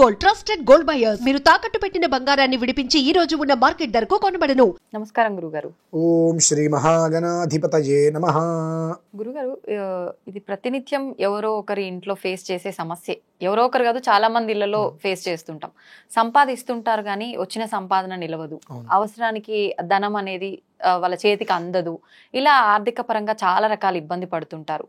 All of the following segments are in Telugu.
Gold, trusted gold buyers. మీరు తాకట్టు పెట్టిన బంగారాన్ని విడిపించి ఈ రోజు ఉన్న మార్కెట్ ధరకు కొనబడను. నమస్కారం గురుగారు. ఓం శ్రీ మహాగణాధిపతయే నమః. గురుగారు, ఇది ప్రతినిత్యం ఎవరో ఒకరి ఇంట్లో ఫేస్ చేసే సమస్య. ఎవరో ఒకరు కాదు, చాలా మంది ఇళ్లలో ఫేస్ చేస్తుంటాం. సంపాదిస్తుంటారు కానీ వచ్చిన సంపాదన నిలవదు. అవసరానికి ధనం అనేది వాళ్ళ చేతికి అందదు. ఇలా ఆర్థిక పరంగా చాలా రకాల ఇబ్బంది పడుతుంటారు.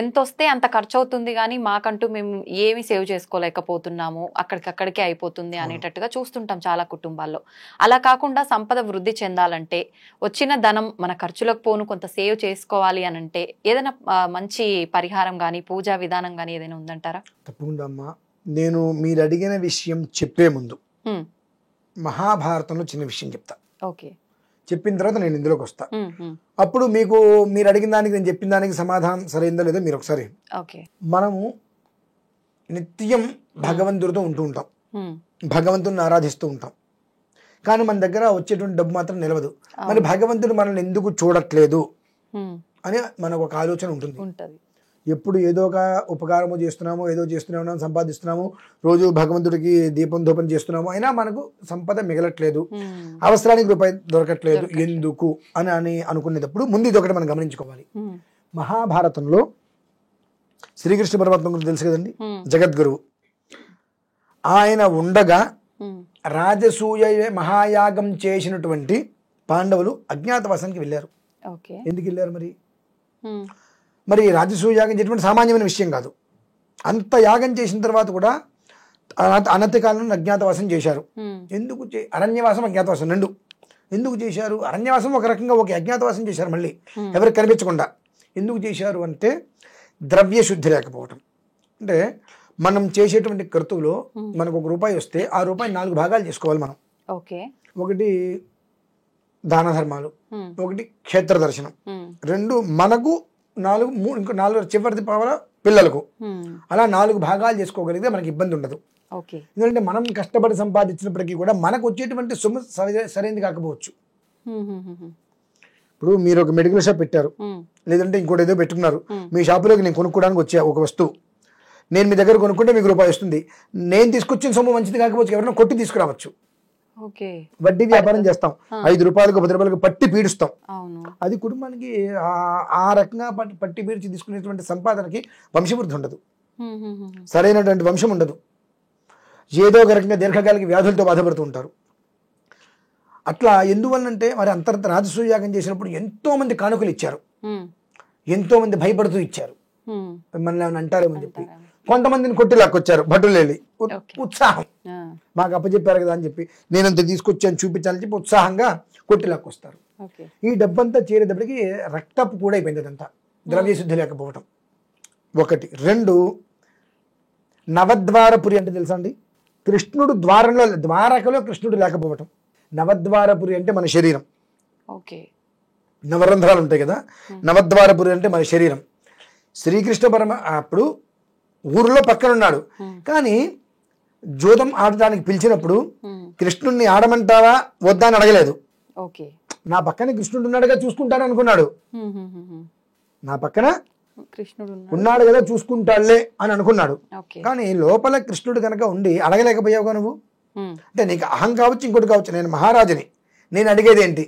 ఎంత వస్తే అంత ఖర్చు అవుతుంది కానీ మాకంటూ మేము ఏమి సేవ్ చేసుకోలేకపోతున్నాము, అక్కడికక్కడికే అయిపోతుంది అనేటట్టుగా చూస్తుంటాం చాలా కుటుంబాల్లో. అలా కాకుండా సంపద వృద్ధి చెందాలంటే, వచ్చిన ధనం మన ఖర్చులకు పోను కొంత సేవ్ చేసుకోవాలి అని అంటే ఏదైనా మంచి పరిహారం కానీ పూజా విధానం కానీ ఏదైనా ఉందంటారా? తప్పకుండా అమ్మా. నేను మీరు అడిగిన విషయం చెప్పే ముందు మహాభారతంలో చిన్న విషయం చెప్తా. ఓకే, చెప్పిన తర్వాత నేను ఇందులోకి వస్తా. అప్పుడు మీరు అడిగిన దానికి నేను చెప్పిన దానికి సమాధానం సరైందో లేదో మీరు ఒకసారి. మనము నిత్యం భగవంతుడితో ఉంటూ ఉంటాం, భగవంతుడిని ఆరాధిస్తూ ఉంటాం, కానీ మన దగ్గర వచ్చేటువంటి డబ్బు మాత్రం నిలవదు. మరి భగవంతుడు మనల్ని ఎందుకు చూడట్లేదు అని మనకు ఒక ఆలోచన ఉంటుంది. ఎప్పుడు ఏదో ఒక ఉపకారము చేస్తున్నాము, ఏదో చేస్తున్నాము, సంపాదిస్తున్నాము, రోజు భగవంతుడికి దీపం ధూపం చేస్తున్నాము, అయినా మనకు సంపద మిగలట్లేదు, అవసరానికి రూపాయి దొరకట్లేదు, ఎందుకు అని అనుకునేటప్పుడు ముందు ఇది ఒకటి మనం గమనించుకోవాలి. మహాభారతంలో శ్రీకృష్ణ పరమాత్మ గురించి తెలుసు కదండి, జగద్గురువు. ఆయన ఉండగా రాజసూయ మహాయాగం చేసినటువంటి పాండవులు అజ్ఞాతవాసానికి వెళ్ళారు. ఎందుకు వెళ్ళారు? మరి రాజసూయ యాగం చేయడం సామాన్యమైన విషయం కాదు. అంత యాగం చేసిన తర్వాత కూడా అనతి కాలంలో అజ్ఞాతవాసం చేశారు. ఎందుకు? అరణ్యవాసం, అజ్ఞాతవాసం రెండు ఎందుకు చేశారు? అరణ్యవాసం ఒక రకంగా ఒక అజ్ఞాతవాసం చేశారు, మళ్ళీ ఎవరికి కనిపించకుండా. ఎందుకు చేశారు అంటే ద్రవ్య శుద్ధి లేకపోవటం. అంటే మనం చేసేటువంటి కర్తువులో మనకు ₹1 వస్తే ఆ రూపాయి 4 భాగాలు చేసుకోవాలి మనం. ఒకటి దాన ధర్మాలు, ఒకటి క్షేత్ర దర్శనం, 2 మనకు, 4 ఇంకో 4 చివరిది పావల పిల్లలకు, అలా 4 భాగాలు చేసుకోగలిగితే మనకి ఇబ్బంది ఉండదు. ఎందుకంటే మనం కష్టపడి సంపాదించినప్పటికీ కూడా మనకు వచ్చేటువంటి సొమ్ము సరైనది కాకపోవచ్చు. ఇప్పుడు మీరు ఒక మెడికల్ షాప్ పెట్టారు, లేదంటే ఇంకోటి ఏదో పెట్టుకున్నారు. మీ షాపులోకి నేను కొనుక్కోవడానికి వచ్చా ఒక వస్తువు, నేను మీ దగ్గర కొనుక్కుంటే మీకు ₹1 వస్తుంది. నేను తీసుకొచ్చిన సొమ్ము మంచిది కాకపోవచ్చు, ఎవరైనా కొట్టి తీసుకురావచ్చు. వడ్డీ వ్యాపారం చేస్తాం, ₹5 ₹10 పట్టి పీడిస్తాం. అది కుటుంబానికి ఆ రకంగా పట్టి పీడిచి తీసుకునేటువంటి సంపాదనకి వంశవృద్ధి ఉండదు, సరైనటువంటి వంశం ఉండదు. ఏదో ఒక రకంగా దీర్ఘకాలిక వ్యాధులతో బాధపడుతూ ఉంటారు. అట్లా ఎందువల్లంటే మరి అంతర్గత రాజసూయాగం చేసినప్పుడు ఎంతో మంది కానుకలు ఇచ్చారు, ఎంతో మంది భయపడుతూ ఇచ్చారు, మనల్ని అంటారేమని చెప్పి కొంతమందిని కొట్టి లాక్కొచ్చారు. భటులు వెళ్ళి ఉత్సాహం, మాకు అప్పచెప్పారు కదా అని చెప్పి నేనంత తీసుకొచ్చాను చూపించాలని చెప్పి ఉత్సాహంగా కొట్టి లాక్కొస్తారు. ఈ డబ్బంతా చేరేటప్పటికి రక్తపు కూడా అయిపోయింది అదంతా, ద్రవ్య శుద్ధి లేకపోవటం ఒకటి. 2 నవద్వారపురి అంటే తెలుసా అండి? కృష్ణుడు ద్వారకలో కృష్ణుడు లేకపోవటం. నవద్వారపురి అంటే మన శరీరం, నవరంధ్రాలు ఉంటాయి కదా, నవద్వారపురి అంటే మన శరీరం. శ్రీకృష్ణ అప్పుడు ఊరిలో పక్కన ఉన్నాడు, కానీ జోదం ఆడటానికి పిలిచినప్పుడు కృష్ణుడిని ఆడమంటావా వద్దా అని అడగలేదు. నా పక్కన కృష్ణుడు ఉన్నాడుగా చూసుకుంటాను అనుకున్నాడు, నా పక్కన కృష్ణుడు ఉన్నాడు కదా చూసుకుంటాడులే అని అనుకున్నాడు. కానీ లోపల కృష్ణుడు కనుక ఉండి అడగలేకపోయావుగా నువ్వు. అంటే నీకు అహం కావచ్చు, ఇంకోటి కావచ్చు, నేను మహారాజుని, నేను అడిగేది ఏంటి,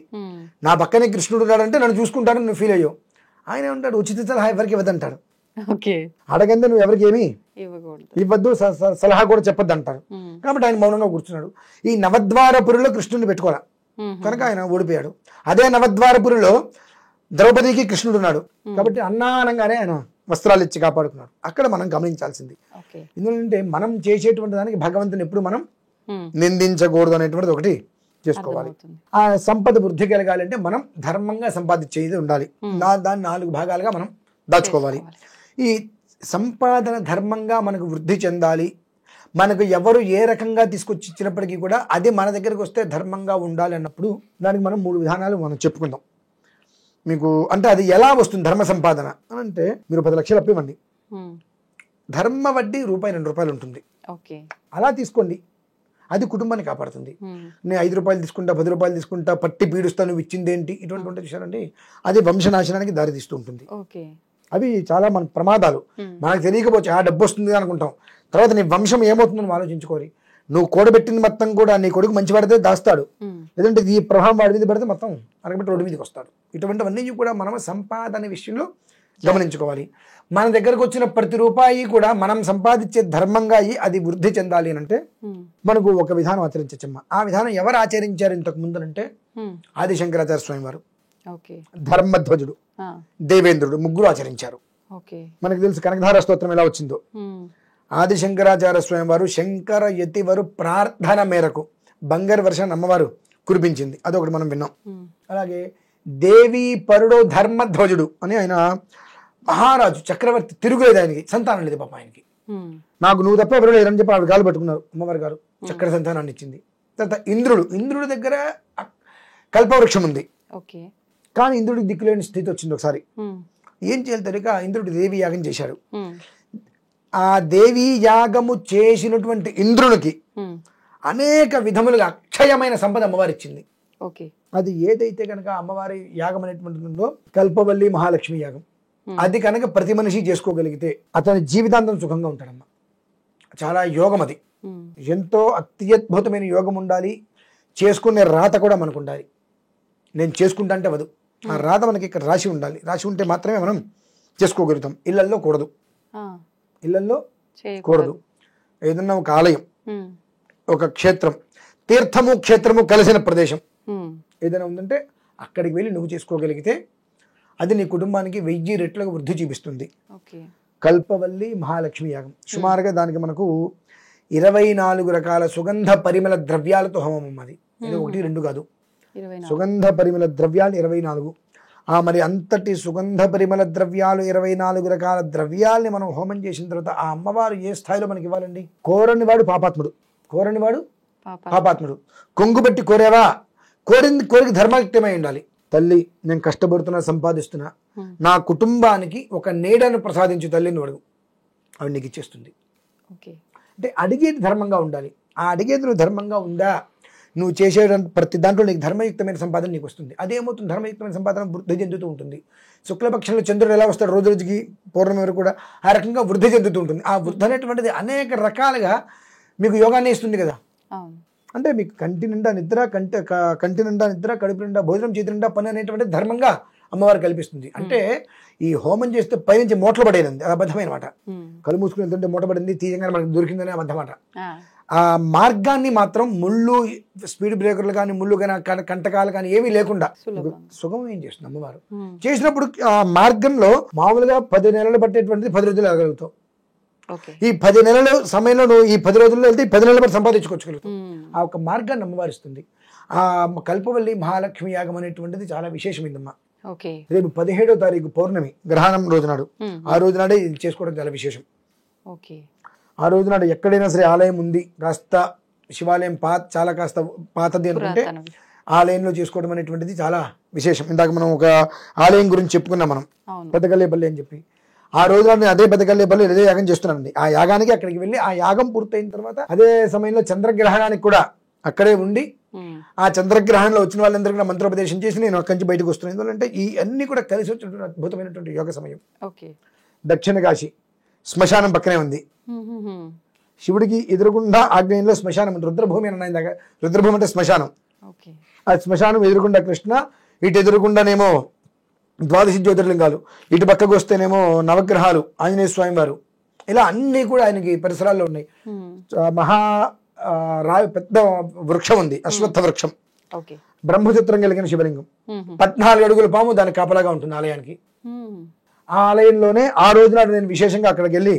నా పక్కనే కృష్ణుడు ఉన్నాడంటే నన్ను చూసుకుంటాడని నువ్వు ఫీల్ అయ్యావు. ఆయన ఉంటాడు ఉచిత సలహా ఎవరికి ఇవ్వదంటాడు, అడగందే నువ్వు ఎవరికి ఏమి ఇవ్వద్దు, సలహా కూడా చెప్పొద్దు అంటారు. కాబట్టి ఆయన మౌనంగా కూర్చున్నాడు. ఈ నవద్వారపురిలో కృష్ణుడిని పెట్టుకోరా కనుక ఆయన ఓడిపోయాడు. అదే నవద్వారపురిలో ద్రౌపదికి కృష్ణుడు ఉన్నాడు కాబట్టి అన్నానంగానే ఆయన వస్త్రాలు ఇచ్చి కాపాడుకున్నాడు. అక్కడ మనం గమనించాల్సింది ఎందుకంటే మనం చేసేటువంటి దానికి భగవంతుని ఎప్పుడు మనం నిందించకూడదు అనేటువంటిది ఒకటి చేసుకోవాలి. ఆ సంపద వృద్ధి కలగాలంటే మనం ధర్మంగా సంపాదించేది ఉండాలి. దాన్ని 4 భాగాలుగా మనం దాచుకోవాలి. ఈ సంపాదన ధర్మంగా మనకు వృద్ధి చెందాలి. మనకు ఎవరు ఏ రకంగా తీసుకొచ్చి ఇచ్చినప్పటికీ కూడా అది మన దగ్గరకు వస్తే ధర్మంగా ఉండాలి అన్నప్పుడు దానికి మనం 3 విధానాలు మనం చెప్పుకుందాం. మీకు అంటే అది ఎలా వస్తుంది ధర్మ సంపాదన అని అంటే, మీరు 10 లక్షలు అప్పివ్వండి, ధర్మ వడ్డీ ₹2 ఉంటుంది, అలా తీసుకోండి, అది కుటుంబాన్ని కాపాడుతుంది. నేను ₹5 తీసుకుంటా, ₹10 తీసుకుంటా, పట్టి పీడుస్తా, నువ్వు ఇచ్చింది ఏంటి, ఇటువంటి విషయాలండి అది వంశనాశనానికి దారితీస్తూ ఉంటుంది. అవి చాలా మన ప్రమాదాలు. మనకు తెలియకపోవచ్చు ఆ డబ్బు వస్తుంది అనుకుంటాం, తర్వాత నీ వంశం ఏమవుతుందని ఆలోచించుకోవాలి. నువ్వు కూడబెట్టింది మొత్తం కూడా నీ కొడుకు మంచి పడితే దాస్తాడు, లేదంటే ఈ ప్రభావం వాడి మీద పడితే మొత్తం అనగబెట్టి రోడ్డు మీదకి వస్తాడు. ఇటువంటివన్నీ కూడా మనం సంపాదన విషయంలో గమనించుకోవాలి. మన దగ్గరకు వచ్చిన ప్రతి రూపాయి కూడా మనం సంపాదించే ధర్మంగా అయ్యి అది వృద్ధి చెందాలి అని అంటే మనకు ఒక విధానం ఆచరించచ్చమ్మా. ఆ విధానం ఎవరు ఆచరించారు ఇంతకు ముందనంటే ఆది శంకరాచార్య స్వామి వారు, ధర్మధ్వజుడు, దేవేంద్రుడు, ముగ్గురు ఆచరించారు. మనకు తెలుసు కనకధార స్తోత్రం ఎలా వచ్చిందో. ఆది శంకరాచార్య స్వామి వారు శంకర యతివరు ప్రార్థన మేరకు బంగారు వర్షాన్ని అమ్మవారు కురిపించింది, అదొకటి మనం విన్నాం. అలాగే దేవి పరుడో ధర్మధ్వజుడు అని ఆయన మహారాజు చక్రవర్తి, తిరుగులేదు, ఆయనకి సంతానం లేదు పాప. ఆయనకి నాకు నువ్వు తప్ప ఎవరు లేరని చెప్పి ఆవిడ గాలు పట్టుకున్నారు, అమ్మవారి గారు చక్ర సంతానాన్ని ఇచ్చింది. తర్వాత ఇంద్రుడి దగ్గర కల్పవృక్షం ఉంది, కానీ ఇంద్రుడికి దిక్కులేని స్థితి వచ్చింది. ఒకసారి ఏం చేయాలి తెలియక ఇంద్రుడు దేవి యాగం చేశారు. ఆ దేవీ యాగము చేసినటువంటి ఇంద్రునికి అనేక విధములుగా అక్షయమైన సంపద అమ్మవారి ఇచ్చింది. అది ఏదైతే కనుక అమ్మవారి యాగం అనేటువంటి ఉందో కల్పవల్లి మహాలక్ష్మి యాగం, అది కనుక ప్రతి మనిషి చేసుకోగలిగితే అతని జీవితాంతం సుఖంగా ఉంటాడమ్మా. చాలా యోగం అది, ఎంతో అత్యద్భుతమైన యోగం ఉండాలి. చేసుకునే రాత కూడా మనకు ఉండాలి. నేను చేసుకుంటా అంటే వదు, ఆ రాత మనకి ఇక్కడ రాసి ఉండాలి. రాసి ఉంటే మాత్రమే మనం చేసుకోగలుగుతాం. ఇళ్లల్లో కూడదు, ఇళ్లల్లో కూడదు. ఏదన్నా ఒక ఆలయం, ఒక క్షేత్రం, తీర్థము క్షేత్రము కలిసిన ప్రదేశం ఏదైనా ఉందంటే అక్కడికి వెళ్ళి నువ్వు చేసుకోగలిగితే అది నీ కుటుంబానికి 1000 రెట్లుగా వృద్ధి చూపిస్తుంది. కల్పవల్లి మహాలక్ష్మి యాగం సుమారుగా దానికి మనకు 24 రకాల సుగంధ పరిమళ ద్రవ్యాలతో హోమం. అది ఇది 1, 2 కాదు, సుగంధ పరిమళ ద్రవ్యాలు 24. మరి అంతటి సుగంధ పరిమళ ద్రవ్యాలు 24 రకాల ద్రవ్యాల్ని మనం హోమం చేసిన తర్వాత ఆ అమ్మవారు ఏ స్థాయిలో మనకి ఇవ్వాలండి? కోరని వాడు పాపాత్ముడు, కోరని వాడు పాపాత్ముడు. కొంగు బట్టి కోరేవా, కోరిక ధర్మయుక్తమై ఉండాలి. తల్లి నేను కష్టపడుతున్నా, సంపాదిస్తున్నా, నా కుటుంబానికి ఒక నీడను ప్రసాదించు తల్లిని అడుగు, ఆవిడ నీకు ఇచ్చేస్తుంది. అంటే అడిగేది ధర్మంగా ఉండాలి. ఆ అడిగేది నువ్వు ధర్మంగా ఉందా, నువ్వు చేసే ప్రతి దాంట్లో నీకు ధర్మయుక్తమైన సంపాదన నీకు వస్తుంది. అదేమవుతుంది, ధర్మయుక్తమైన సంపాదన వృద్ధి చెందుతూ ఉంటుంది. శుక్లపక్షంలో చంద్రుడు ఎలా వస్తాడు రోజు రోజుకి, పౌర్ణమి వరకు కూడా ఆ రకంగా వృద్ధి చెందుతూ ఉంటుంది. ఆ వృద్ధి అనేటువంటిది అనేక రకాలుగా మీకు యోగాన్ని ఇస్తుంది కదా. అంటే మీకు కంటి నిండా నిద్ర, కంటి నిండా నిద్ర, కడుపు నిండా భోజనం, చేతి నిండా పని అనేటువంటి ధర్మంగా అమ్మవారు కల్పిస్తుంది. అంటే ఈ హోమం చేస్తే పైనుంచి మూటలు పడేది, అది అబద్ధమైన మాట. కళ్ళు మూసుకుని వెళ్తుంటే మూట పడింది, తీయంగానే మనకు దొరికిందనే అబద్ధమాట. ఆ మార్గాన్ని మాత్రం ముళ్ళు, స్పీడ్ బ్రేకర్లు కానీ, ముళ్ళు కానీ, కంటకాలు కానీ ఏమీ లేకుండా సుగమం ఏం చేస్తుంది అమ్మవారు. చేసినప్పుడు ఆ మార్గంలో మామూలుగా 10 నెలలు పట్టేటువంటిది 10 రోజులు వెళ్ళగలుగుతావు. ఈ 10 నెలల సమయంలో నువ్వు ఈ 10 రోజుల్లో వెళ్తే 10 నెలల పాటు సంపాదించుకోవచ్చుగలుగుతావు. ఆ ఒక మార్గాన్ని అమ్మవారిస్తుంది. ఆ కల్పవల్లి మహాలక్ష్మి యాగం అనేటువంటిది చాలా విశేషమైందమ్మా. రేపు 17వ తారీఖు పౌర్ణమి గ్రహణం రోజు నాడు, ఆ రోజు నాడే ఇది చేసుకోవడం చాలా విశేషం. ఆ రోజు నాడు ఎక్కడైనా సరే ఆలయం ఉంది, కాస్త శివాలయం చాలా కాస్త పాతది అనుకుంటే ఆలయంలో చేసుకోవడం అనేటువంటిది చాలా విశేషం. ఇందాక మనం ఒక ఆలయం గురించి చెప్పుకున్నాం మనం, పెద్దగల్లేపల్లి అని చెప్పి. ఆ రోజు నాడు అదే పెద్దగల్లేపల్లి అదే యాగం చేస్తున్నానండి. ఆ యాగానికి అక్కడికి వెళ్ళి ఆ యాగం పూర్తయిన తర్వాత అదే సమయంలో చంద్రగ్రహణానికి కూడా అక్కడే ఉండి ఆ చంద్రగ్రహణంలో వచ్చిన వాళ్ళందరూ కూడా మంత్రోపదేశం చేసి నేను అక్కడి నుంచి బయటకు వస్తున్నాను. ఎందుకంటే ఈ అన్ని కూడా కలిసి వచ్చినటువంటి అద్భుతమైనటువంటి యోగ సమయం. దక్షిణ కాశీ శ్మశానం పక్కనే ఉంది. శివుడికి ఎదురుగుండా ఆగ్నేయంలో శ్మశానం ఉంది. రుద్రభూమి అని అన్నాయి దాకా. రుద్రభూమి అంటే శ్మశానం. ఆ శ్మశానం ఎదురుగుండా కృష్ణ, ఇటు ఎదురుగుండానేమో 12 జ్యోతిర్లింగాలు, ఇటు పక్కకు వస్తేనేమో నవగ్రహాలు, ఆంజనేయ స్వామి వారు, ఇలా అన్ని కూడా ఆయనకి పరిసరాల్లో ఉన్నాయి. పెద్ద వృక్షం ఉంది, అశ్వత్థ వృక్షం, బ్రహ్మచిత్రం కలిగిన శివలింగం, 14 అడుగుల పాము దానికి కాపలాగా ఉంటుంది ఆలయానికి. ఆ ఆలయంలోనే ఆ రోజు నాడు నేను విశేషంగా అక్కడికి వెళ్ళి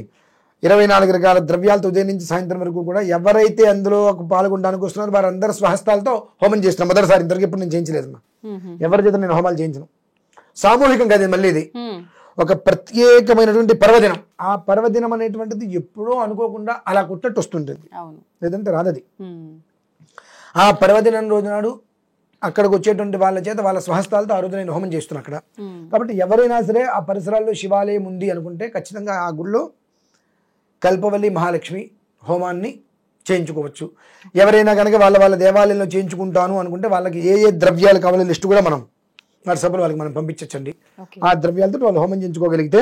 24 రకాల ద్రవ్యాలతో ఉదయం నుంచి సాయంత్రం వరకు కూడా ఎవరైతే అందులో పాల్గొనడానికి వస్తున్నారో వారందరూ స్వహస్తాలతో హోమం చేస్తున్నాం. మొదటిసారి ఇంతవరకు ఎప్పుడు నేను చేయించలేదమ్మా, ఎవరి చేత నేను హోమాలు చేయించను. సామూహికం కాదు మళ్ళీ, ఇది ఒక ప్రత్యేకమైనటువంటి పర్వదినం. ఆ పర్వదినం అనేటువంటిది ఎప్పుడో అనుకోకుండా అలా కుట్టట్టు వస్తుంటుంది, లేదంటే రాదది. ఆ పర్వదినం రోజు నాడు అక్కడికి వచ్చేటువంటి వాళ్ళ చేత వాళ్ళ స్వహస్తాలతో ఆ రోజు నేను హోమం చేస్తున్నాను అక్కడ. కాబట్టి ఎవరైనా సరే ఆ పరిసరాల్లో శివాలయం ఉంది అనుకుంటే ఖచ్చితంగా ఆ గుళ్ళో కల్పవల్లి మహాలక్ష్మి హోమాన్ని చేయించుకోవచ్చు. ఎవరైనా కనుక వాళ్ళ దేవాలయంలో చేయించుకుంటాను అనుకుంటే వాళ్ళకి ఏ ద్రవ్యాలు కావాలో లిస్టు కూడా మనం వాట్సాప్లో వాళ్ళకి మనం పంపించచ్చండి. ఆ ద్రవ్యాలతో వాళ్ళు హోమం చేయించుకోగలిగితే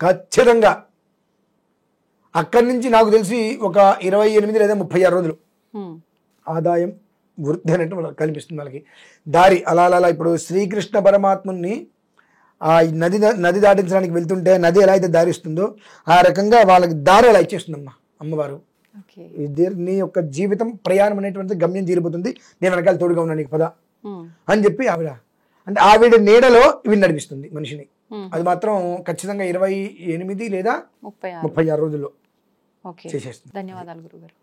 ఖచ్చితంగా అక్కడి నుంచి నాకు తెలిసి ఒక 28 లేదా 36 రోజులు ఆదాయం వృద్ధి అనేట్టు వాళ్ళకి కనిపిస్తుంది. వాళ్ళకి దారి అలా అలా ఇప్పుడు శ్రీకృష్ణ పరమాత్ముని ఆ నది దాటించడానికి వెళ్తుంటే నది ఎలా అయితే దారి ఇస్తుందో ఆ రకంగా వాళ్ళకి దారి అలా ఇచ్చేస్తుందమ్మా అమ్మవారు. నీ యొక్క జీవితం ప్రయాణం అనేటువంటిది గమ్యం తీరిపోతుంది, నేను వెనకాల తోడుగా ఉన్నాను నీకు పద అని చెప్పి ఆవిడ నీడలో ఇవి నడిపిస్తుంది మనిషిని. అది మాత్రం ఖచ్చితంగా 28 లేదా 36 రోజుల్లో చేసేస్తుంది. ధన్యవాదాలు గురుగారు.